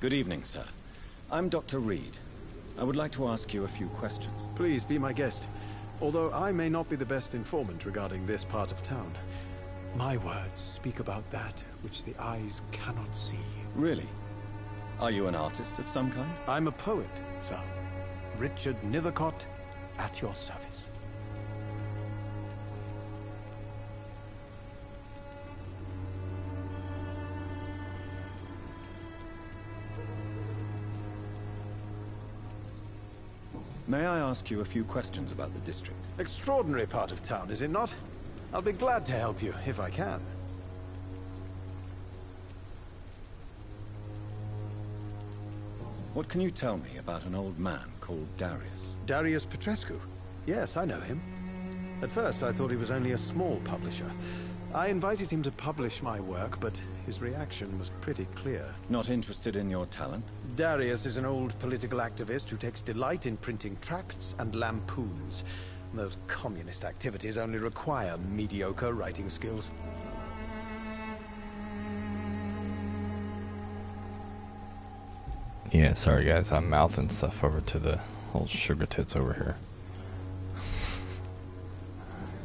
Good evening, sir. I'm Dr. Reed. I would like to ask you a few questions. Please be my guest. Although I may not be the best informant regarding this part of town, my words speak about that which the eyes cannot see. Really? Are you an artist of some kind? I'm a poet, sir. Richard Nethercott, at your service. May I ask you a few questions about the district? Extraordinary part of town, is it not? I'll be glad to help you, if I can. What can you tell me about an old man called Darius? Darius Petrescu? Yes, I know him. At first, I thought he was only a small publisher. I invited him to publish my work, but his reaction was pretty clear. Not interested in your talent? Darius is an old political activist who takes delight in printing tracts and lampoons. Those communist activities only require mediocre writing skills. Yeah, sorry guys, I'm mouthing stuff over to the old sugar tits over here.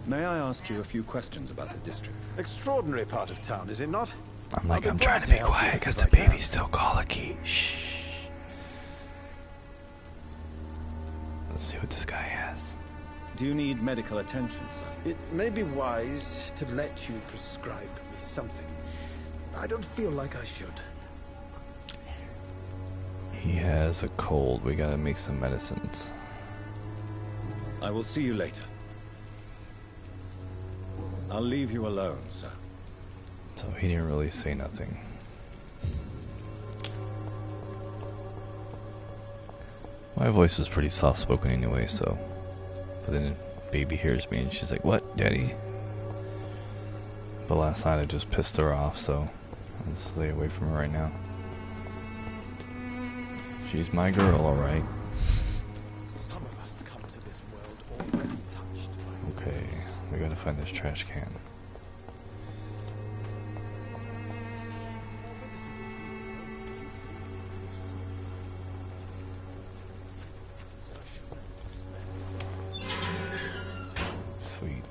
May I ask you a few questions about the district? Extraordinary part of town, is it not? I'm trying to be quiet because the baby's still colicky. Shh. Let's see what this guy has. Do you need medical attention, sir? It may be wise to let you prescribe me something. I don't feel like I should. He has a cold. We gotta make some medicines. I will see you later. I'll leave you alone, sir. So he didn't really say nothing. My voice is pretty soft-spoken anyway, so... But then the baby hears me and she's like, "What, Daddy?" But last night I just pissed her off, so I'll stay away from her right now. She's my girl, alright. Some of us come to this world already touched by... Okay, we gotta find this trash can. Sweet.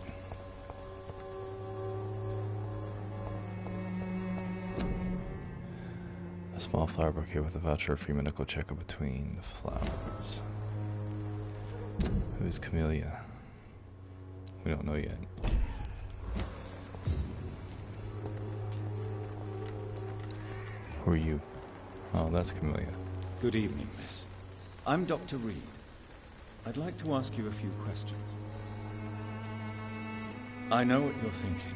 A small flower bouquet with a voucher for free medical checkup between the flowers. Who's Camellia? We don't know yet. Who are you? Oh, that's Camellia. Good evening, miss. I'm Dr. Reed. I'd like to ask you a few questions. I know what you're thinking.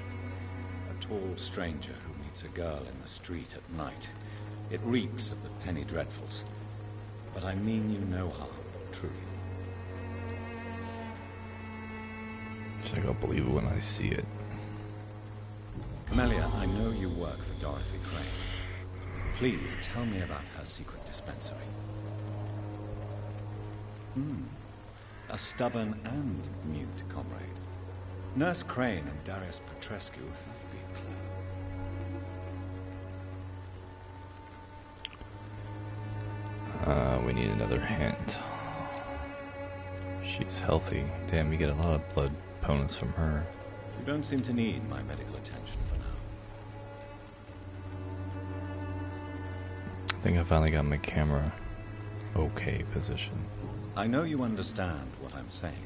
A tall stranger who meets a girl in the street at night. It reeks of the penny dreadfuls. But I mean you no harm, truly. She's like, I'll believe it when I see it. Camellia, I know you work for Dorothy Crane. Please tell me about her secret dispensary. A stubborn and mute comrade. Nurse Crane and Darius Petrescu have been clever. We need another hint. She's healthy. Damn, you get a lot of blood bonus from her. You don't seem to need my medical attention for now. I think I finally got my camera okay position. I know you understand what I'm saying.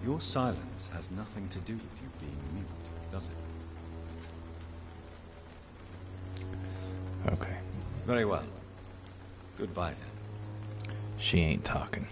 Your silence has nothing to do with you being mute, does it? Okay. Very well. Goodbye then. She ain't talking.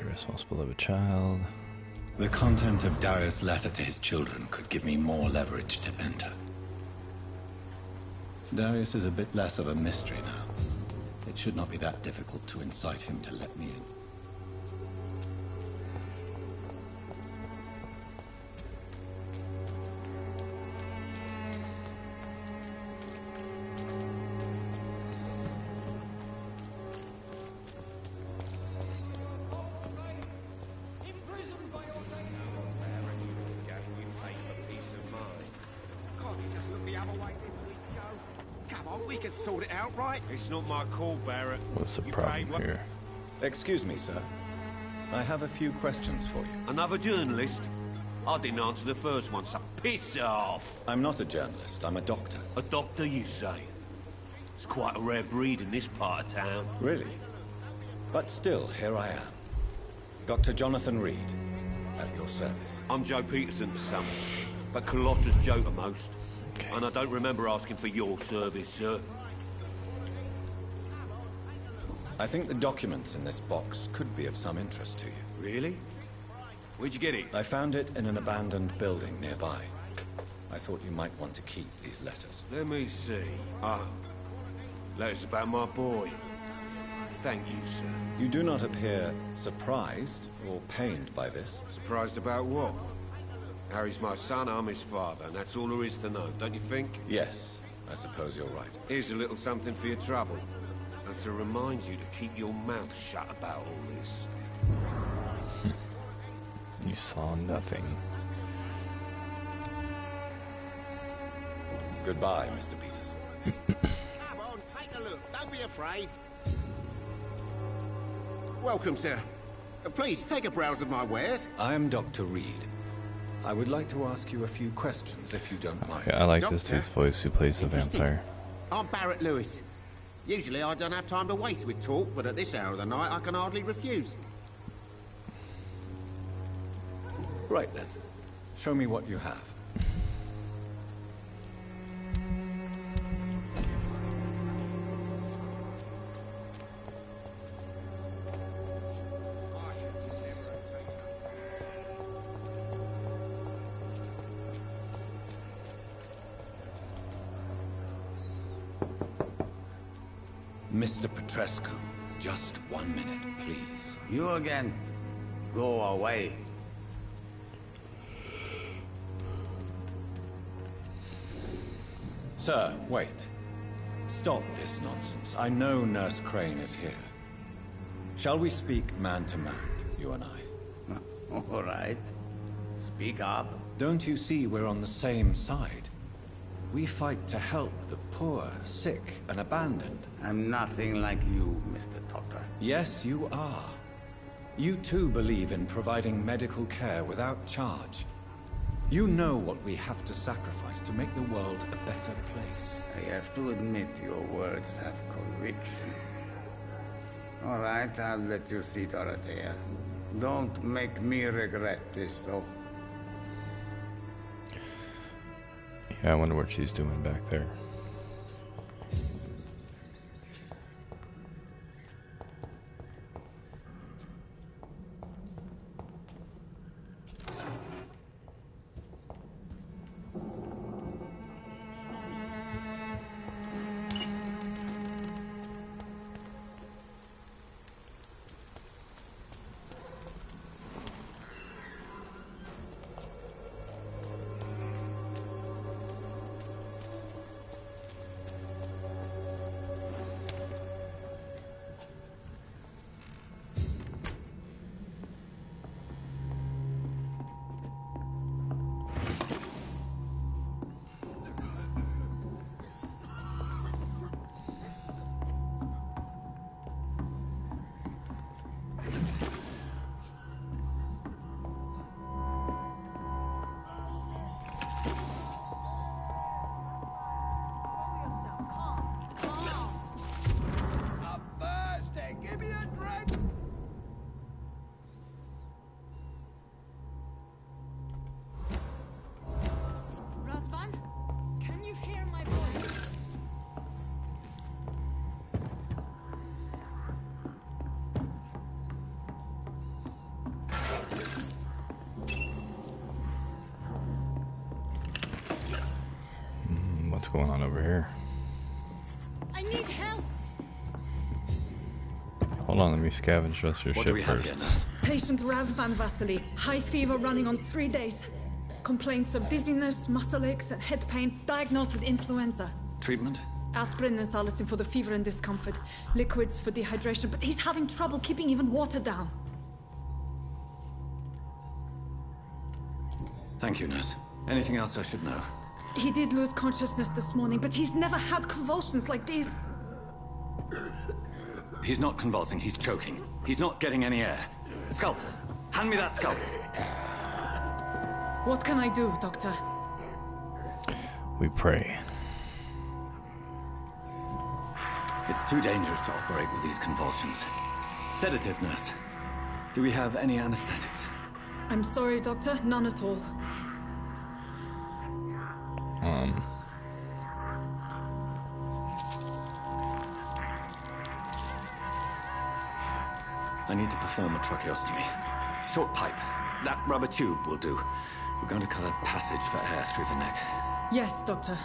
Responsible of a child. The content of Darius' letter to his children could give me more leverage to enter. Darius is a bit less of a mystery now. It should not be that difficult to incite him to let me in. Sort it out, right? It's not my call, Barrett. What's the problem here? Excuse me, sir. I have a few questions for you. Another journalist? I didn't answer the first one, so piss off! I'm not a journalist, I'm a doctor. A doctor, you say? It's quite a rare breed in this part of town. Really? But still, here I am. Dr. Jonathan Reed, at your service. I'm Joe Peterson to some, but Colossus Joe to most. Okay. And I don't remember asking for your service, sir. I think the documents in this box could be of some interest to you. Really? Where'd you get it? I found it in an abandoned building nearby. I thought you might want to keep these letters. Let me see. Ah, letters about my boy. Thank you, sir. You do not appear surprised or pained by this. Surprised about what? Harry's my son, I'm his father, and that's all there is to know, don't you think? Yes, I suppose you're right. Here's a little something for your trouble. And to remind you to keep your mouth shut about all this. You saw nothing. Goodbye, Mr. Peterson. Come on, take a look. Don't be afraid. Welcome, sir. Please, take a browse of my wares. I am Dr. Reed. I would like to ask you a few questions, if you don't mind. Okay, I like this Doctor? dude's voice who plays the Interesting. vampire. I'm Barrett Lewis. Usually I don't have time to waste with talk, but at this hour of the night I can hardly refuse. Right then. Show me what you have. Mr. Petrescu, just 1 minute, please. You again. Go away. Sir, wait. Stop this nonsense. I know Nurse Crane is here. Shall we speak man to man, you and I? All right. Speak up. Don't you see we're on the same side? We fight to help the poor, sick, and abandoned. I'm nothing like you, Mr. Doctor. Yes, you are. You too believe in providing medical care without charge. You know what we have to sacrifice to make the world a better place. I have to admit your words have conviction. All right, I'll let you see Dorothea. Don't make me regret this, though. Yeah, I wonder what she's doing back there. what's going on over here. I need help. Hold on, let me scavenge the rest of your What do we shit have first. here, nurse? Patient Raz van Vasily. High fever running on 3 days. Complaints of dizziness, muscle aches, and head pain. Diagnosed with influenza. Treatment? Aspirin and salicin for the fever and discomfort. Liquids for dehydration, but he's having trouble keeping even water down. Thank you, nurse. Anything else I should know? He did lose consciousness this morning, but he's never had convulsions like these. He's not convulsing, he's choking. He's not getting any air. Scalpel! Hand me that scalpel! What can I do, Doctor? We pray. It's too dangerous to operate with these convulsions. Sedative, nurse. Do we have any anesthetics? I'm sorry, Doctor. None at all. I need to perform a tracheostomy. Short pipe. That rubber tube will do. We're going to cut a passage for air through the neck. Yes, Doctor.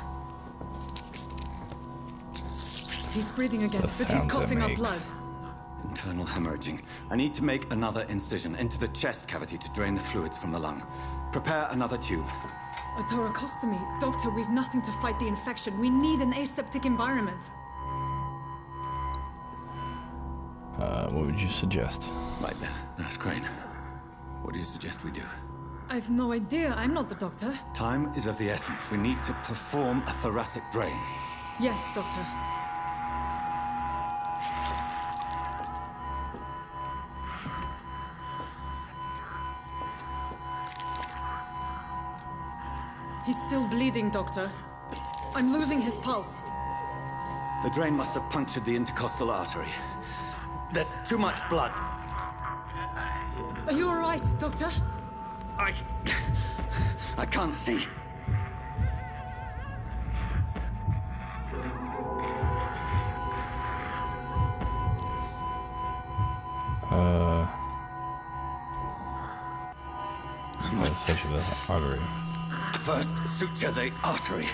He's breathing again, The but he's sounds it coughing up makes. blood. Internal hemorrhaging. I need to make another incision into the chest cavity to drain the fluids from the lung. Prepare another tube. A thoracostomy. Doctor, we've nothing to fight the infection. We need an aseptic environment. What would you suggest? Right then, Nurse Crane. What do you suggest we do? I've no idea. I'm not the doctor. Time is of the essence. We need to perform a thoracic drain. Yes, Doctor. He's still bleeding, Doctor. I'm losing his pulse. The drain must have punctured the intercostal artery. There's too much blood. Are you all right, Doctor? I can't see. Section of the artery. First, suture the artery.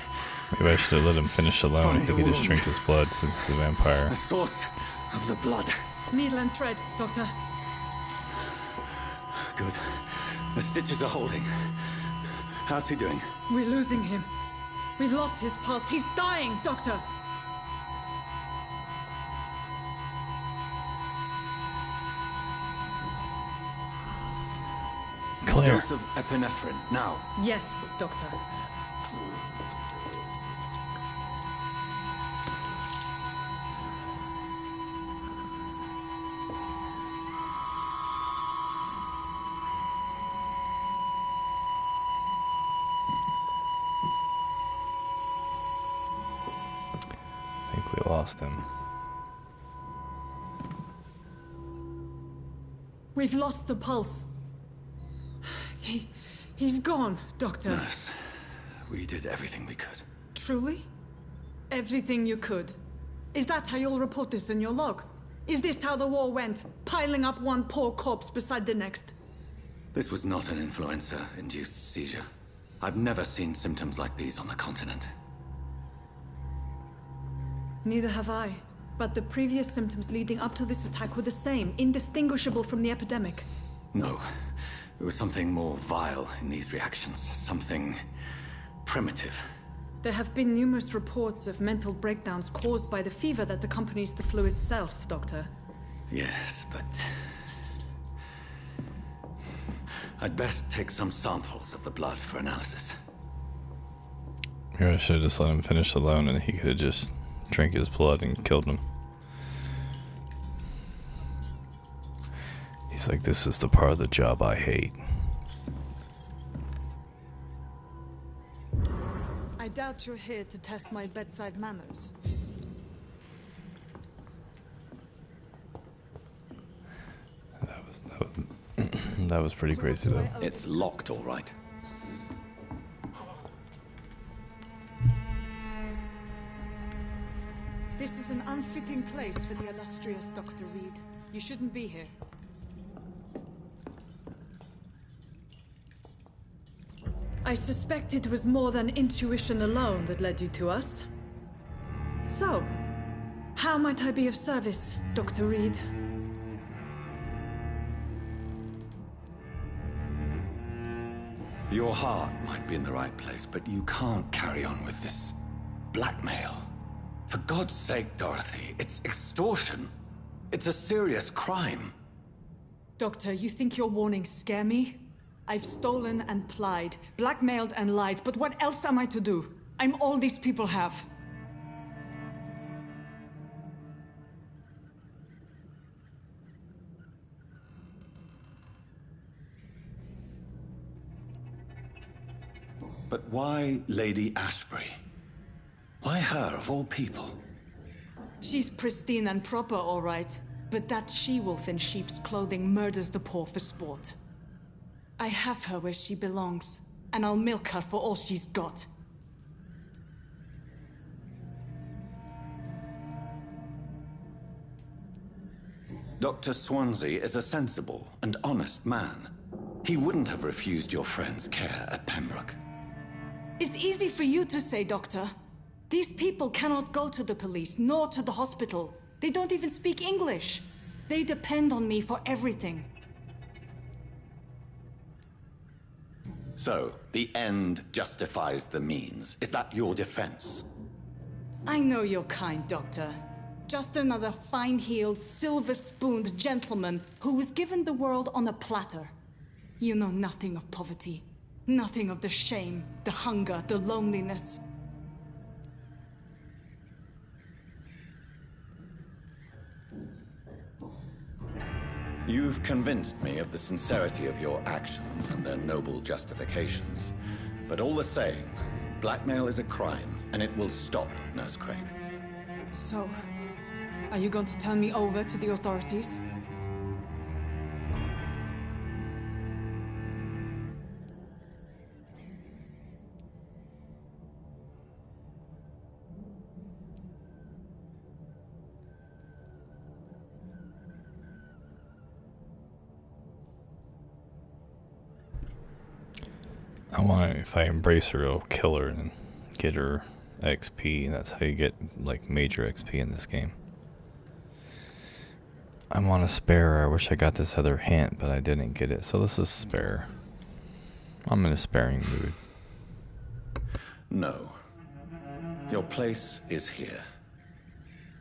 Maybe I should have let him finish alone. I Find think the he just wound. drank his blood since the vampire. The source of the blood. Needle and thread, Doctor. Good. The stitches are holding. How's he doing? We're losing him. We've lost his pulse. He's dying, Doctor. Claire. Dose of epinephrine, now. Yes, Doctor. I think we lost him. We've lost the pulse. He's gone, Doctor. Nurse, we did everything we could. Truly? Everything you could. Is that how you'll report this in your log? Is this how the war went? Piling up one poor corpse beside the next? This was not an influenza-induced seizure. I've never seen symptoms like these on the continent. Neither have I. But the previous symptoms leading up to this attack were the same, indistinguishable from the epidemic. No. There was something more vile in these reactions. Something primitive. There have been numerous reports of mental breakdowns caused by the fever that accompanies the flu itself, Doctor. Yes, but... I'd best take some samples of the blood for analysis. Maybe I should have just let him finish alone and he could have just drank his blood and killed him. He's like, this is the part of the job I hate. I doubt you're here to test my bedside manners. That was pretty crazy though. It's locked, all right. This is an unfitting place for the illustrious Dr. Reed. You shouldn't be here. I suspect it was more than intuition alone that led you to us. So, how might I be of service, Dr. Reed? Your heart might be in the right place, but you can't carry on with this blackmail. For God's sake, Dorothy, it's extortion. It's a serious crime. Doctor, you think your warnings scare me? I've stolen and plied, blackmailed and lied, but what else am I to do? I'm all these people have. But why Lady Ashbury? Why her, of all people? She's pristine and proper, all right. But that she-wolf in sheep's clothing murders the poor for sport. I have her where she belongs, and I'll milk her for all she's got. Dr. Swansea is a sensible and honest man. He wouldn't have refused your friend's care at Pembroke. It's easy for you to say, Doctor. These people cannot go to the police, nor to the hospital. They don't even speak English. They depend on me for everything. So, the end justifies the means. Is that your defense? I know you're kind, Doctor. Just another fine-heeled, silver-spooned gentleman who was given the world on a platter. You know nothing of poverty. Nothing of the shame, the hunger, the loneliness. You've convinced me of the sincerity of your actions and their noble justifications. But all the same, blackmail is a crime, and it will stop, Nurse Crane. So, are you going to turn me over to the authorities? If I embrace her, I'll kill her and get her XP. That's how you get, like, major XP in this game. I want to spare her. I wish I got this other hint, but I didn't get it. So this is spare. I'm in a sparing mood. No. Your place is here.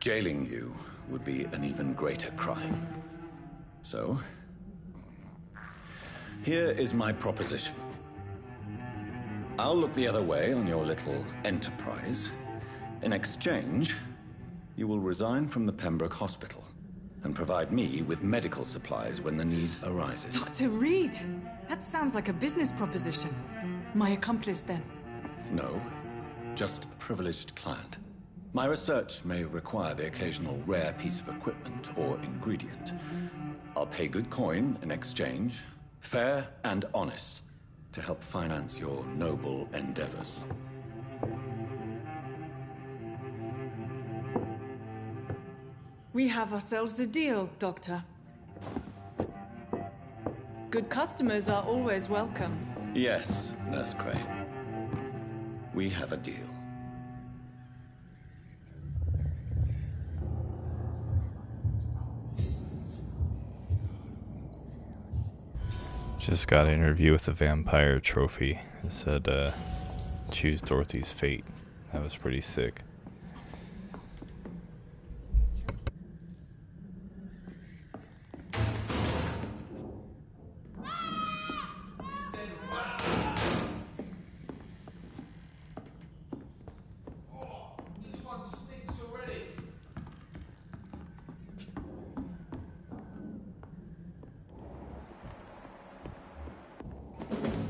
Jailing you would be an even greater crime. So, here is my proposition. I'll look the other way on your little enterprise. In exchange, you will resign from the Pembroke Hospital and provide me with medical supplies when the need arises. Dr. Reed! That sounds like a business proposition. My accomplice, then? No, just a privileged client. My research may require the occasional rare piece of equipment or ingredient. I'll pay good coin in exchange, fair and honest, to help finance your noble endeavors. We have ourselves a deal, Doctor. Good customers are always welcome. Yes, Nurse Crane. We have a deal. Just got an interview with the Vampire trophy. It said, choose Dorothy's fate. That was pretty sick.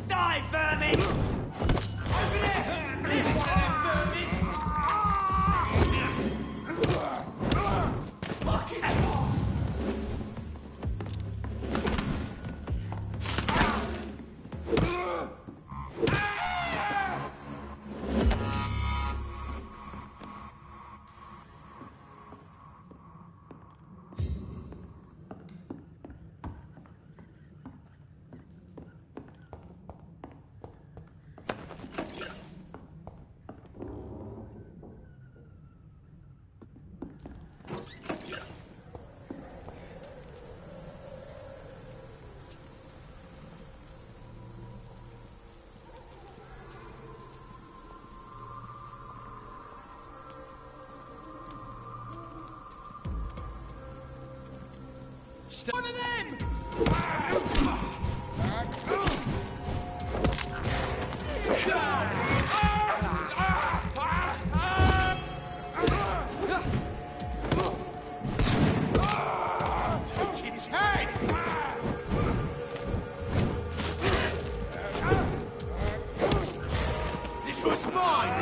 Die, vermin! Over there! This one, vermin! Fucking One of them! Take its head! This was mine!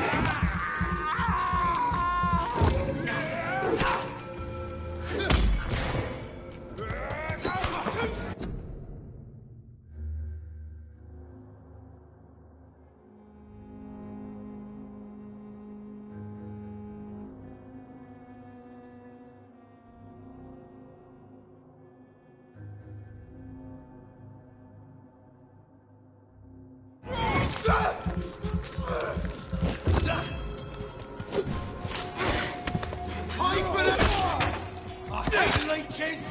Time for the... I hate leeches!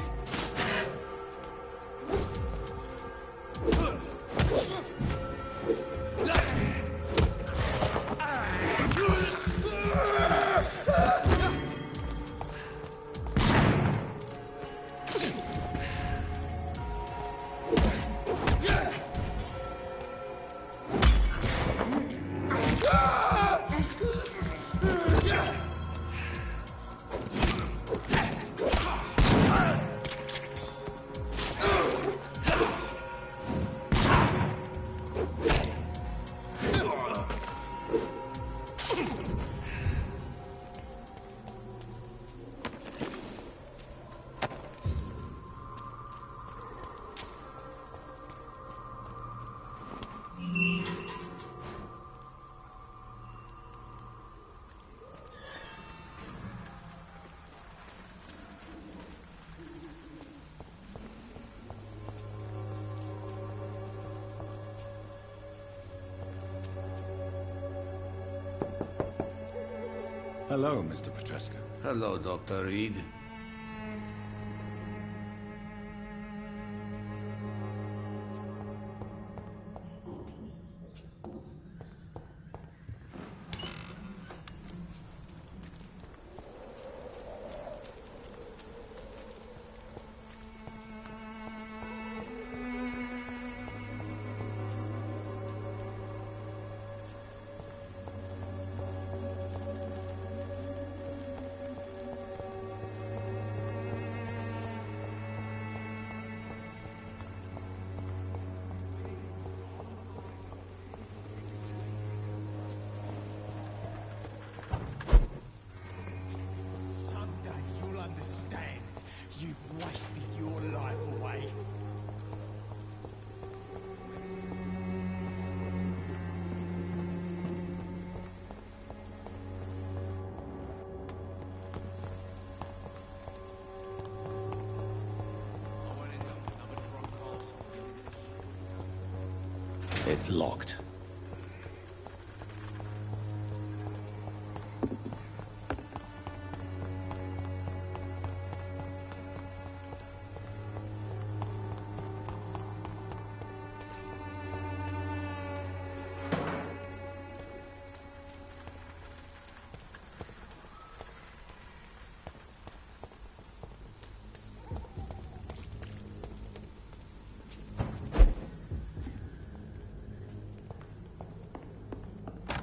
Hello, Mr. Petrescu. Hello, Dr. Reed. You've wasted your life away. It's locked.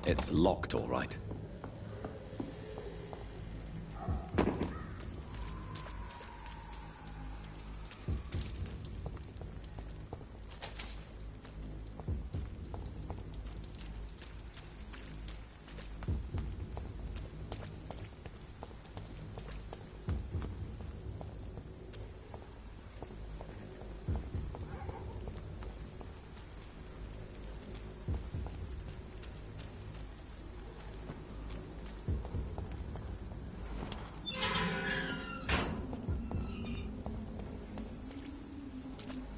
It's locked, all right.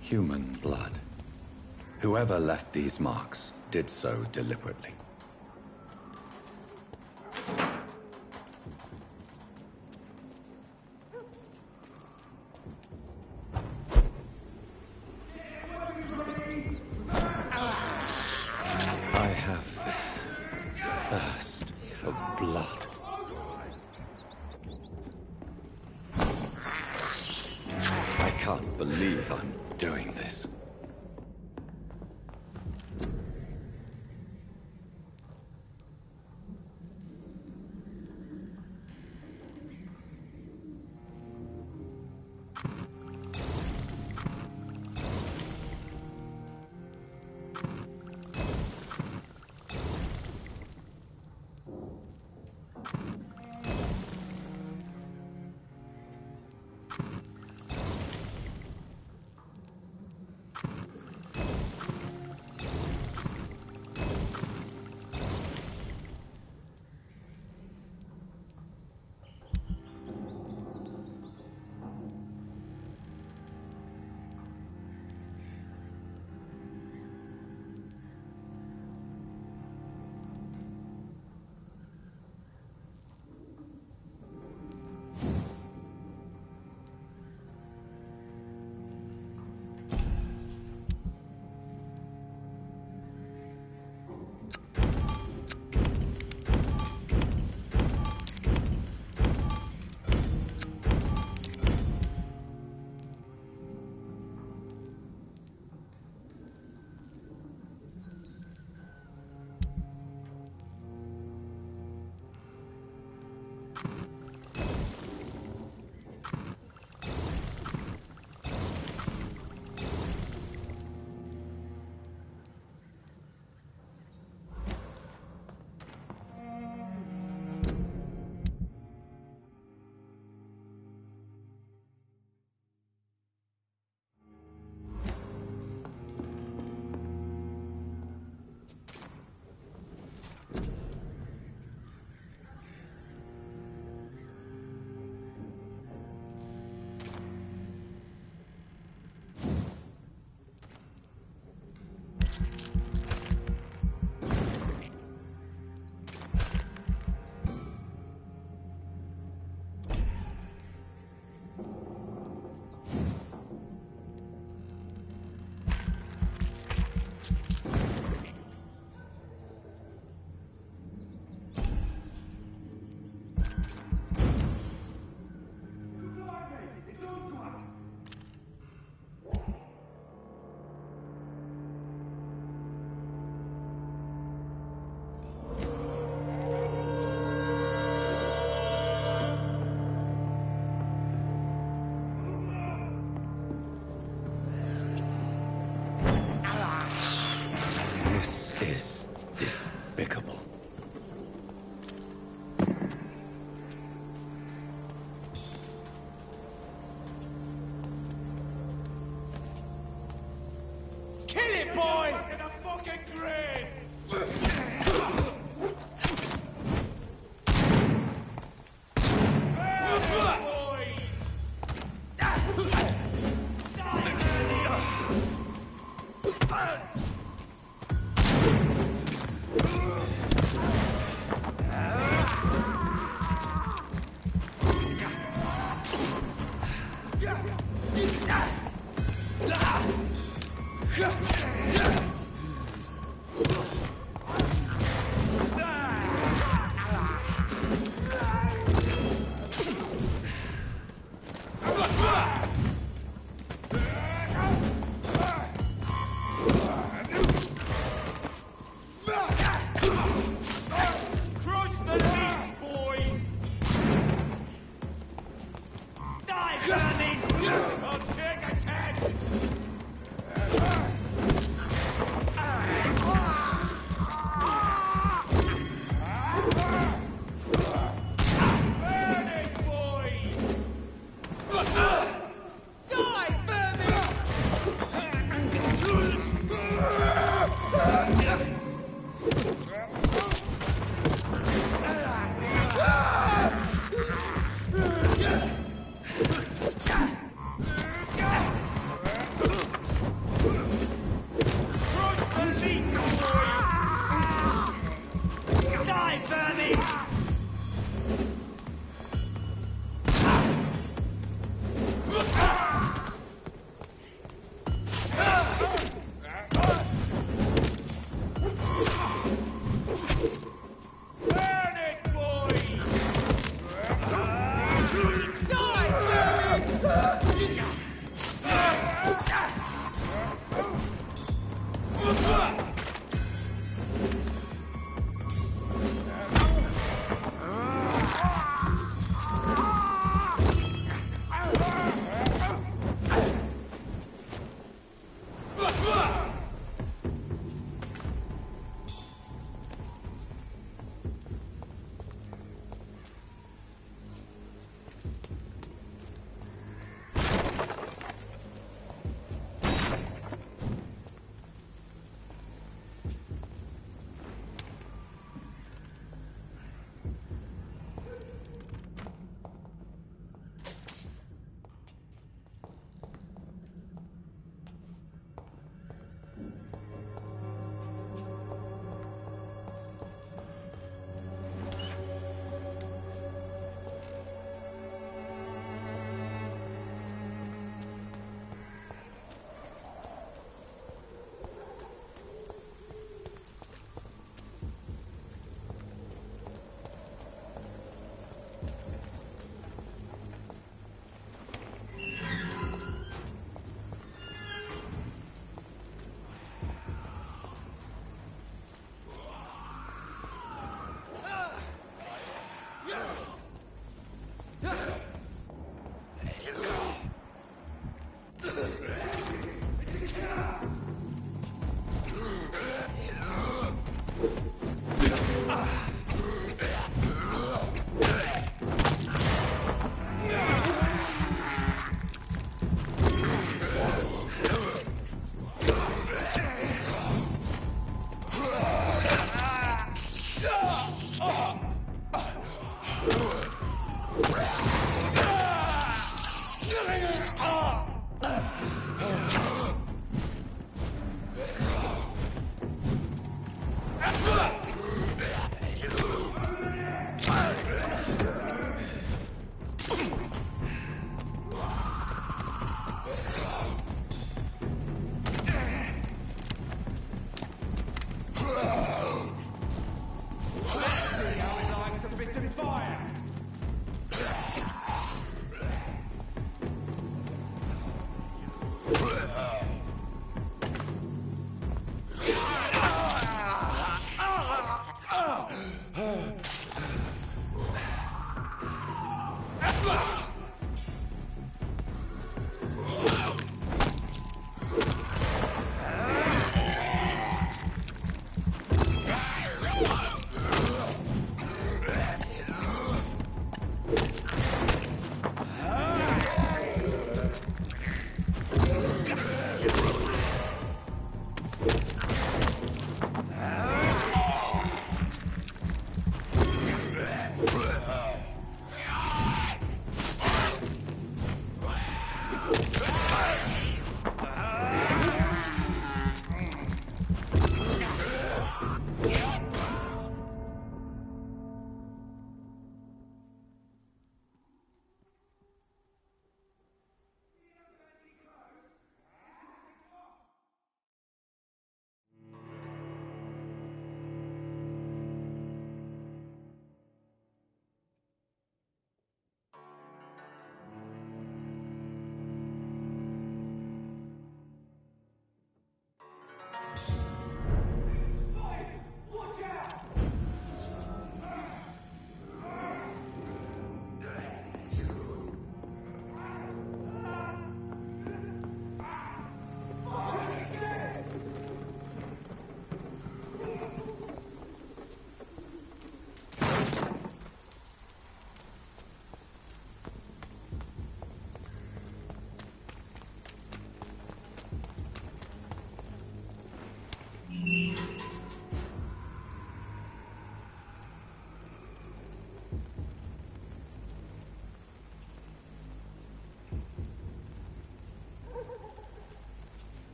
Human blood. Whoever left these marks did so deliberately. I have this thirst for blood. I can't believe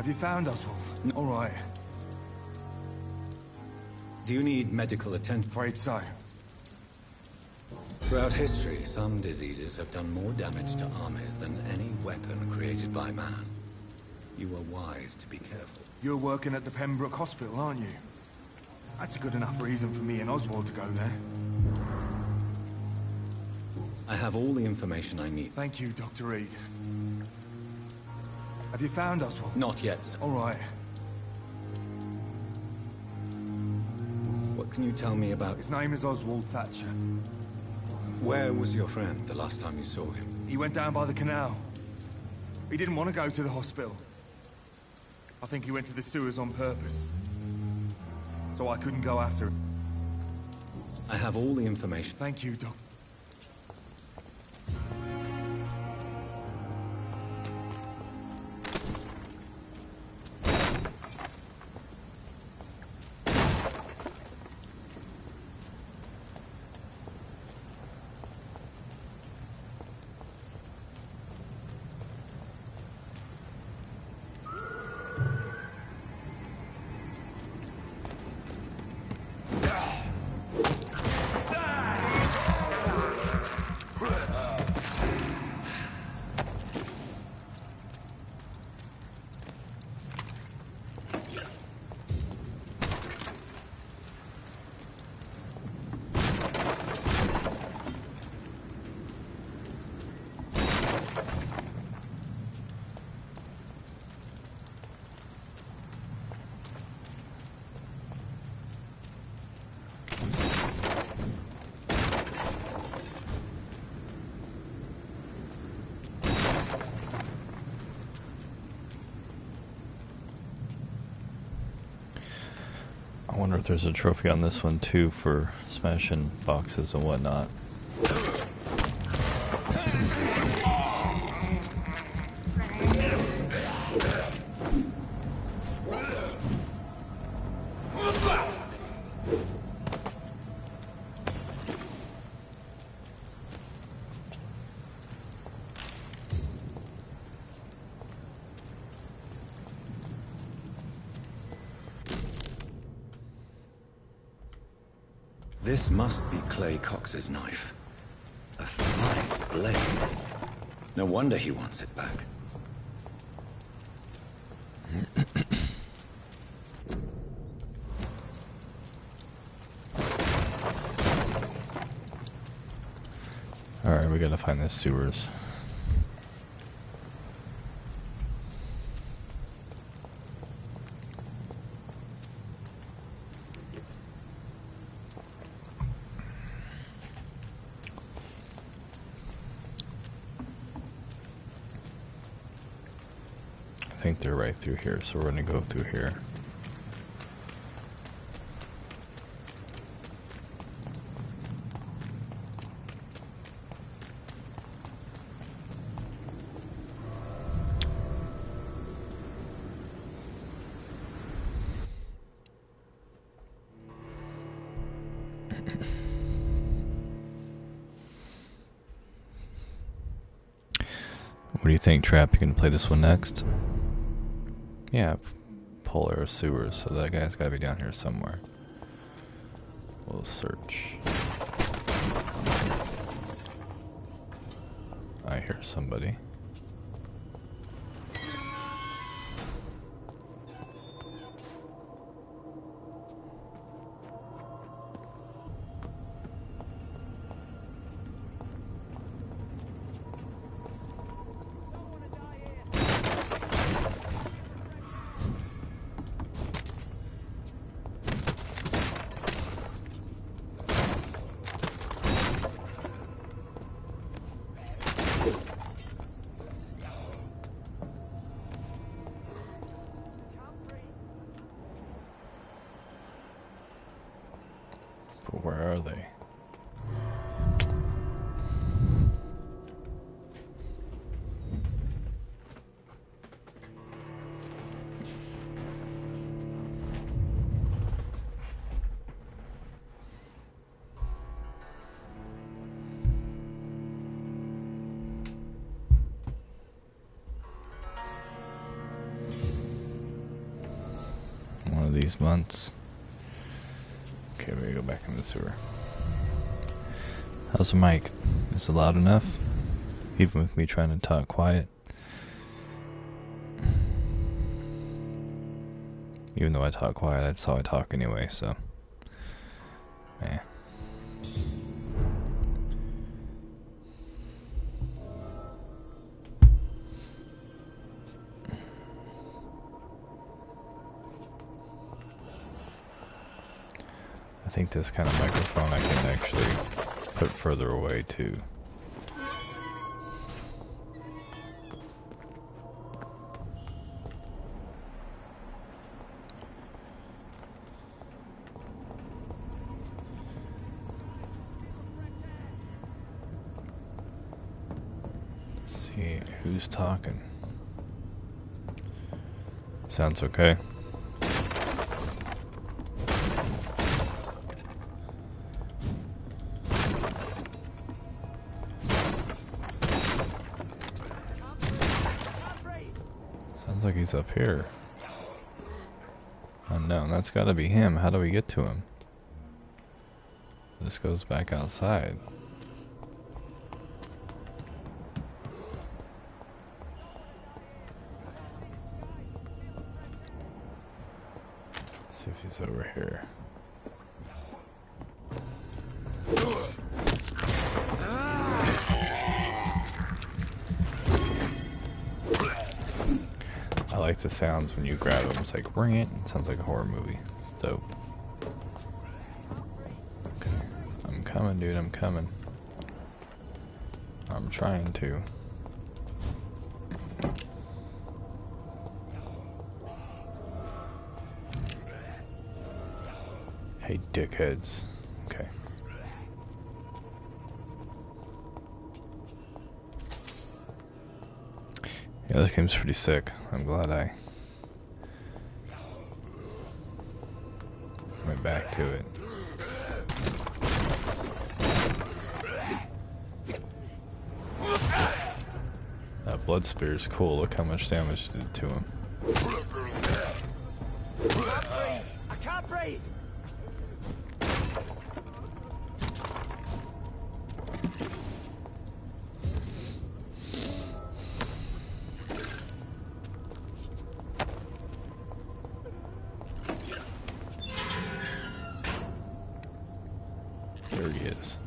you found Oswald? All right. Do you need medical attention? Afraid so. Throughout history, some diseases have done more damage to armies than any weapon created by man. You are wise to be careful. You're working at the Pembroke Hospital, aren't you? That's a good enough reason for me and Oswald to go there. I have all the information I need. Thank you, Dr. Reed. Have you found Oswald? Not yet, sir. All right. What can you tell me about... His name is Oswald Thatcher. Where was your friend the last time you saw him? He went down by the canal. He didn't want to go to the hospital. I think he went to the sewers on purpose. So I couldn't go after him. I have all the information. Thank you, Doc. I wonder if there's a trophy on this one too for smashing boxes and whatnot. This must be Clay Cox's knife. A fine blade. No wonder he wants it back. Alright, we gotta find the sewers. I think they're right through here, so we're gonna go through here. What do you think, Trap? You gonna play this one next? Yeah, Polar Sewers, so that guy's gotta be down here somewhere. We'll search. I hear somebody. But where are they? these months. Okay, we go back in the sewer. How's the mic? Is it loud enough? Even with me trying to talk quiet? Even though I talk quiet, that's how I talk anyway, so... Eh. I think this kind of microphone I can actually put further away too. Let's see, who's talking? Sounds okay. Sounds like he's up here. Unknown, that's gotta be him. How do we get to him? This goes back outside. Let's see if he's over here. I like the sounds when you grab them. It's like, ring it. It sounds like a horror movie. It's dope. Okay. I'm coming, dude. I'm coming. I'm trying to. Hey, dickheads. Okay. Yeah, this game's pretty sick. I'm glad I went back to it. That blood spear is cool. Look how much damage it did to him. I can't breathe! There he is.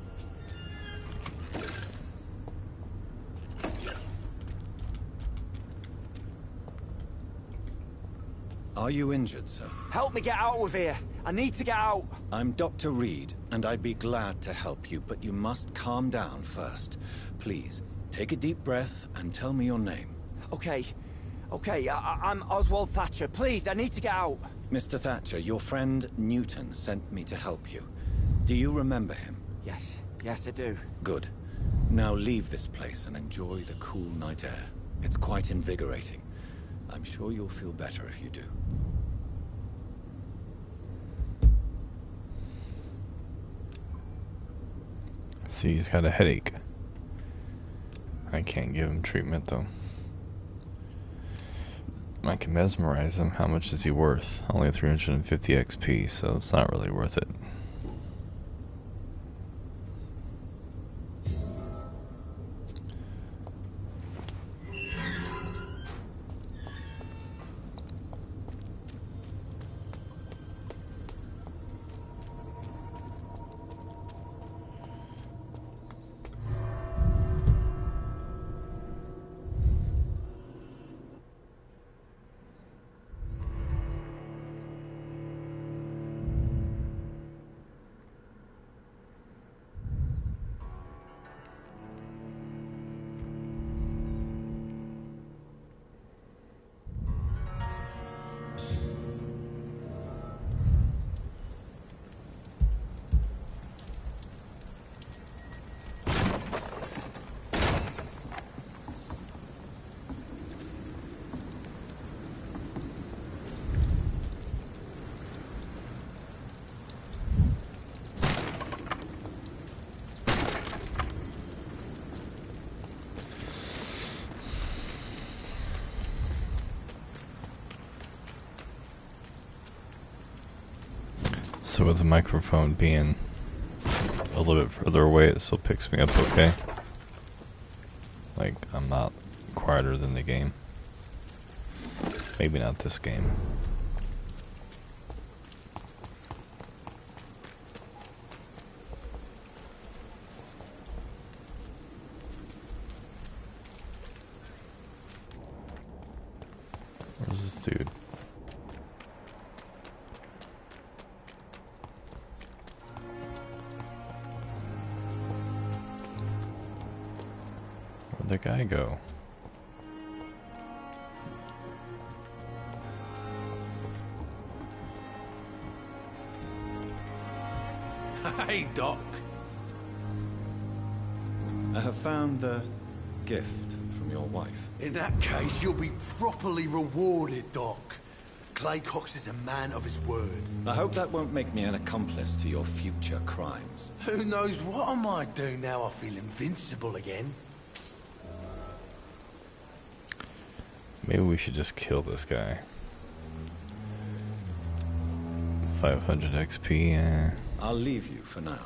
Are you injured, sir? Help me get out of here! I need to get out! I'm Dr. Reed, and I'd be glad to help you, but you must calm down first. Please, take a deep breath and tell me your name. Okay, I'm Oswald Thatcher. Please, I need to get out. Mr. Thatcher, your friend Newton sent me to help you. Do you remember him? Yes, I do. Good. Now leave this place and enjoy the cool night air. It's quite invigorating. I'm sure you'll feel better if you do. See, he's got a headache. I can't give him treatment though. I can mesmerize him. How much is he worth? Only 350 XP, so it's not really worth it. So with the microphone being a little bit further away, it still picks me up okay. Like, I'm not quieter than the game. Maybe not this game. Where's this dude? Where'd the guy go? Hey, Doc. I have found the gift from your wife. In that case, you'll be properly rewarded, Doc. Clay Cox is a man of his word. I hope that won't make me an accomplice to your future crimes. Who knows what I might do now I feel invincible again. Maybe we should just kill this guy. 500 XP, I'll leave you for now.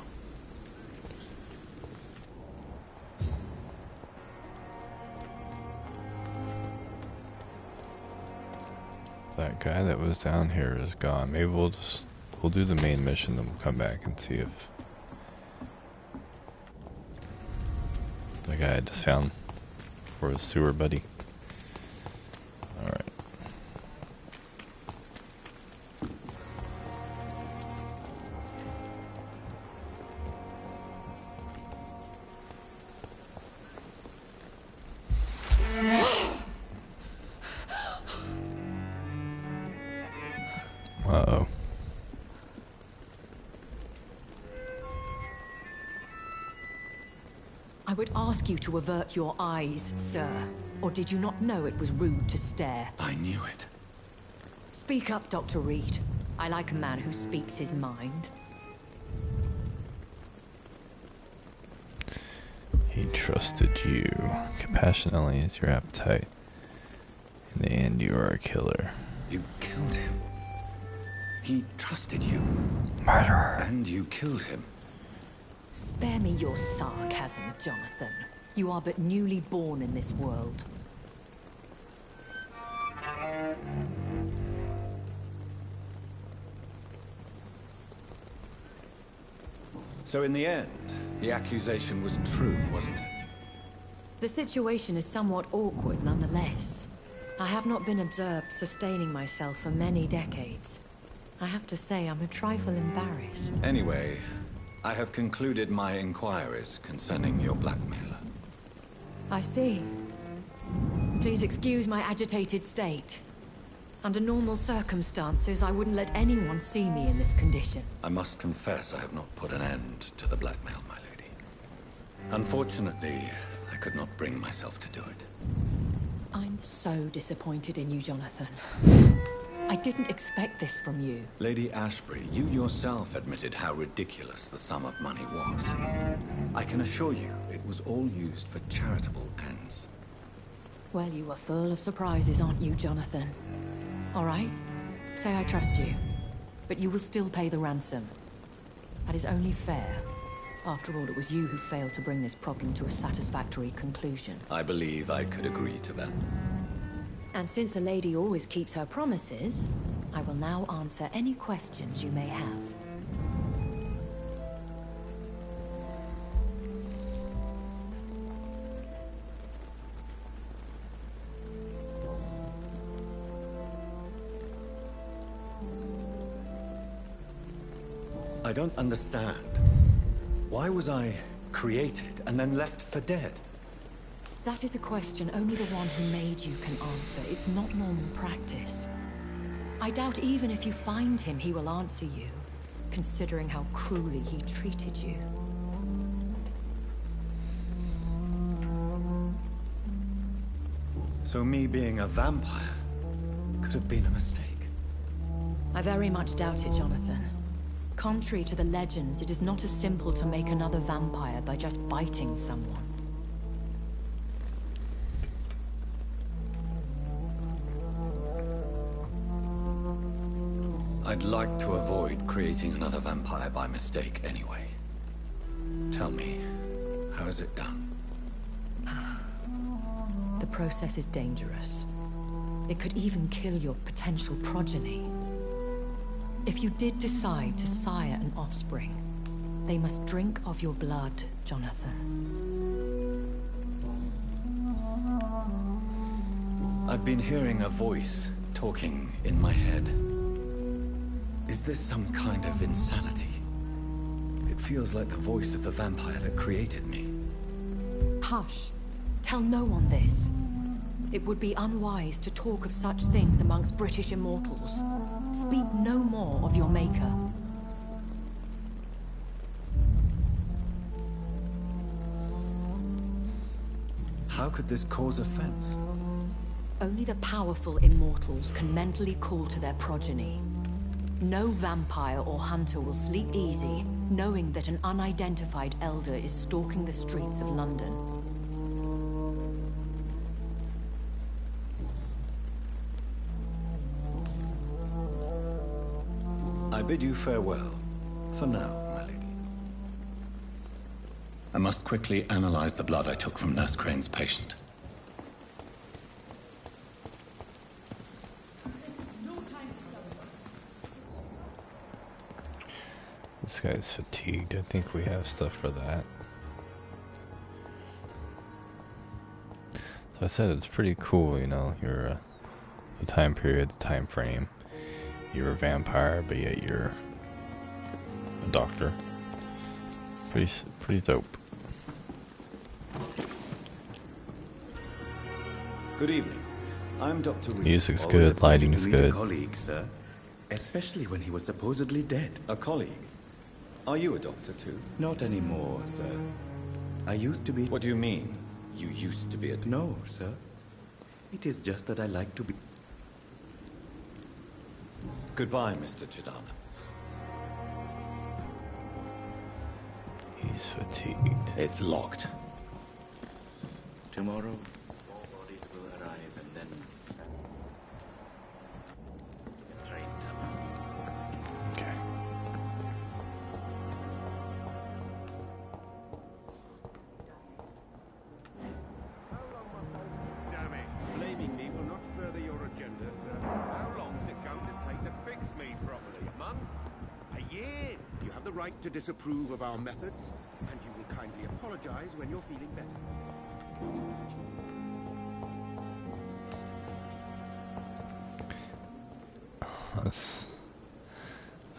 That guy that was down here is gone. Maybe we'll do the main mission, then we'll come back and see if the guy I just found for his sewer buddy. Alright. Uh-oh. I would ask you to avert your eyes, sir. Or did you not know it was rude to stare? I knew it. Speak up, Dr. Reed. I like a man who speaks his mind. He trusted you. Compassion only is your appetite. In the end, you are a killer. You killed him. He trusted you. Murderer. And you killed him. Spare me your sarcasm, Jonathan. You are but newly born in this world. So in the end, the accusation was true, wasn't it? The situation is somewhat awkward nonetheless. I have not been observed sustaining myself for many decades. I have to say I'm a trifle embarrassed. Anyway, I have concluded my inquiries concerning your blackmailer. I see. Please excuse my agitated state. Under normal circumstances, I wouldn't let anyone see me in this condition. I must confess I have not put an end to the blackmail, my lady. Unfortunately, I could not bring myself to do it. I'm so disappointed in you, Jonathan. I didn't expect this from you. Lady Ashbury, you yourself admitted how ridiculous the sum of money was. I can assure you, it was all used for charitable ends. Well, you are full of surprises, aren't you, Jonathan? All right, say I trust you, but you will still pay the ransom. That is only fair. After all, it was you who failed to bring this problem to a satisfactory conclusion. I believe I could agree to that. And since a lady always keeps her promises, I will now answer any questions you may have. I don't understand. Why was I created and then left for dead? That is a question only the one who made you can answer. It's not normal practice. I doubt even if you find him, he will answer you, considering how cruelly he treated you. So me being a vampire could have been a mistake. I very much doubt it, Jonathan. Contrary to the legends, it is not as simple to make another vampire by just biting someone. I'd like to avoid creating another vampire by mistake anyway. Tell me, how is it done? The process is dangerous. It could even kill your potential progeny. If you did decide to sire an offspring, they must drink of your blood, Jonathan. I've been hearing a voice talking in my head. Is this some kind of insanity? It feels like the voice of the vampire that created me. Hush. Tell no one this. It would be unwise to talk of such things amongst British immortals. Speak no more of your maker. How could this cause offense? Only the powerful immortals can mentally call to their progeny. No vampire or hunter will sleep easy, knowing that an unidentified elder is stalking the streets of London. I bid you farewell, for now, my lady. I must quickly analyze the blood I took from Nurse Crane's patient. This guy's fatigued. I think we have stuff for that. So I said it's pretty cool, you know, you're the time period, the time frame. You're a vampire, but yet you're a doctor. Pretty dope. Good evening. I'm Dr. Reed. Music's good, lighting's good. A colleague, sir. Especially when he was supposedly dead. A colleague? Are you a doctor too? Not anymore, sir. I used to be... What do you mean, you used to be a... No, sir. It is just that I like to be... Goodbye, Mr. Chidana. He's fatigued. It's locked. Tomorrow, more bodies will arrive and then... Okay. Damn it. Blaming me will not further your agenda, sir. How long is it going to take to fix me properly? A month? A year? You have the right to disapprove of our methods, and you will kindly apologize when you're feeling better.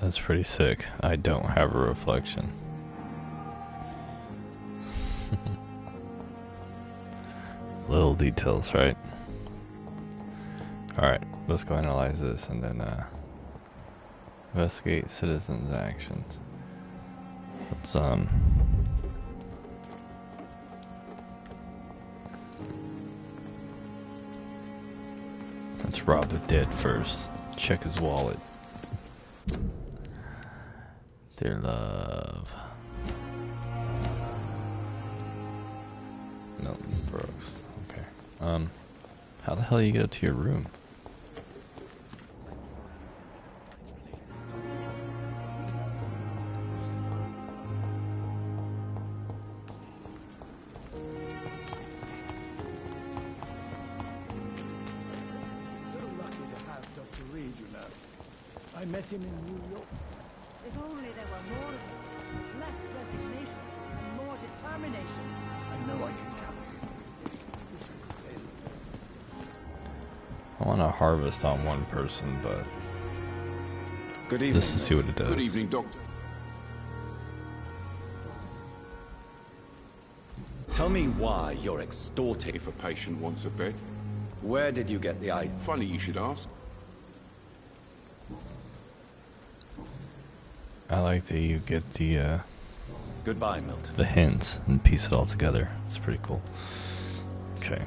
That's pretty sick. I don't have a reflection. Little details, right? Alright, let's go analyze this and then investigate citizens' actions. Let's rob the dead first. Check his wallet. Dear love. Milton Brooks. Okay. How the hell do you get up to your room? I met him in New York. If only there were more of them. Less resignation and more determination. I know I can count on you. Wish I could say the same. I want to harvest on one person, but good evening. Just to see what it does. Good evening, Doctor. Tell me why you're extorting. If a patient wants a bed. Where did you get the idea? Funny you should ask. I like that you get the Goodbye, Milton. The hints and piece it all together. It's pretty cool. Okay.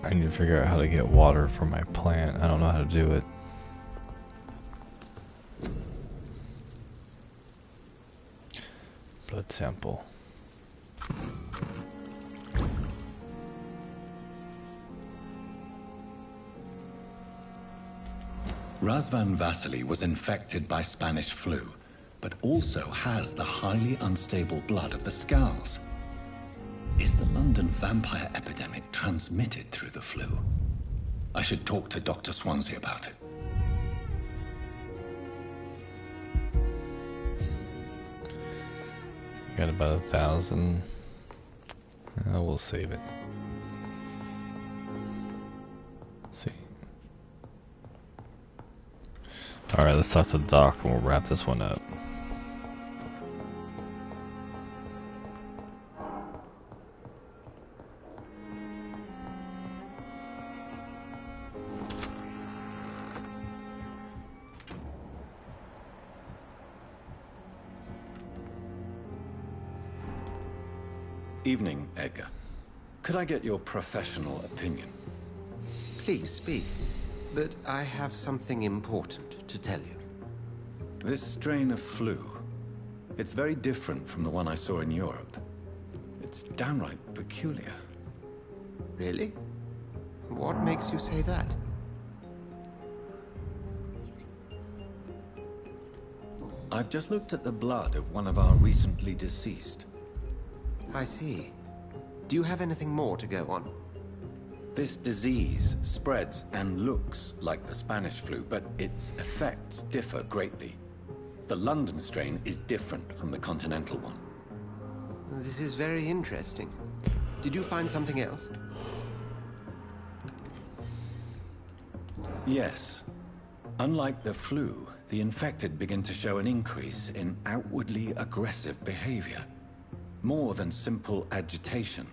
I need to figure out how to get water from my plant. I don't know how to do it. Blood sample. Razvan Vasily was infected by Spanish flu, but also has the highly unstable blood of the Scowls. Is the London vampire epidemic transmitted through the flu? I should talk to Dr. Swansea about it. Got about 1,000. We'll save it. See. Alright, let's talk to the doc and we'll wrap this one up. Evening, Edgar. Could I get your professional opinion? Please speak, but I have something important to tell you. This strain of flu, it's very different from the one I saw in Europe. It's downright peculiar. Really? What makes you say that? I've just looked at the blood of one of our recently deceased. I see. Do you have anything more to go on? This disease spreads and looks like the Spanish flu, but its effects differ greatly. The London strain is different from the continental one. This is very interesting. Did you find something else? Yes. Unlike the flu, the infected begin to show an increase in outwardly aggressive behavior. More than simple agitation.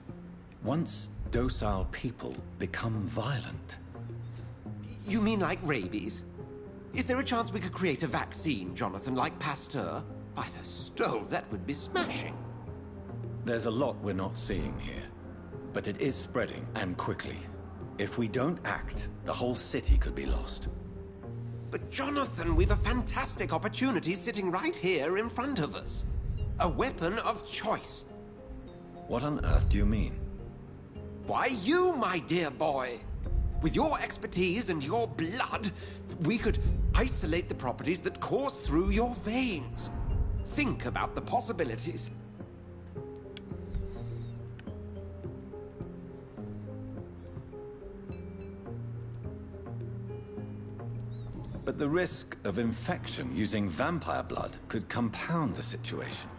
Once docile people become violent. You mean like rabies? Is there a chance we could create a vaccine, Jonathan, like Pasteur? By the stove, that would be smashing. There's a lot we're not seeing here, but it is spreading, and quickly. If we don't act, the whole city could be lost. But Jonathan, we've a fantastic opportunity sitting right here in front of us. A weapon of choice. What on earth do you mean? Why, you, my dear boy. With your expertise and your blood, we could isolate the properties that course through your veins. Think about the possibilities. But the risk of infection using vampire blood could compound the situation.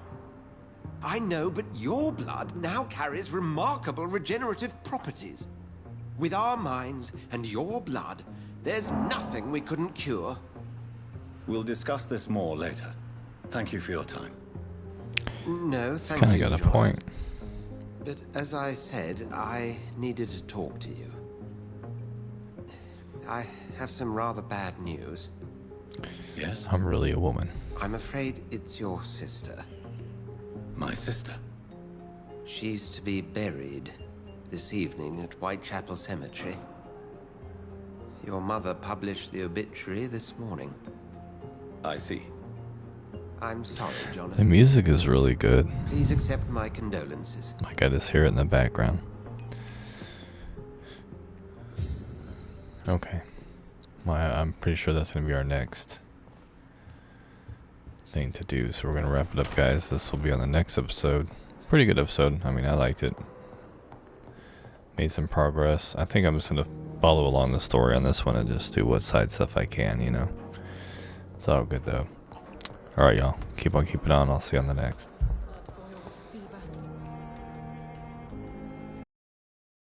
I know, but your blood now carries remarkable regenerative properties. With our minds and your blood, there's nothing we couldn't cure. We'll discuss this more later. Thank you for your time. No, thank Kinda you, got a Jonathan. point. But as I said, I needed to talk to you. I have some rather bad news. Yes? I'm really a woman. I'm afraid it's your sister. My sister? She's to be buried this evening at Whitechapel Cemetery. Your mother published the obituary this morning. I see. I'm sorry, The Jonathan. music is really good. Please accept my condolences. Like I just hear it in the background. Okay. Well, I'm pretty sure that's going to be our next thing to do. So we're going to wrap it up, guys. This will be on the next episode. Pretty good episode. I mean, I liked it. Made some progress. I think I'm just going to follow along the story on this one and just do what side stuff I can, you know. It's all good, though. Alright, y'all. Keep on keeping on. I'll see you on the next.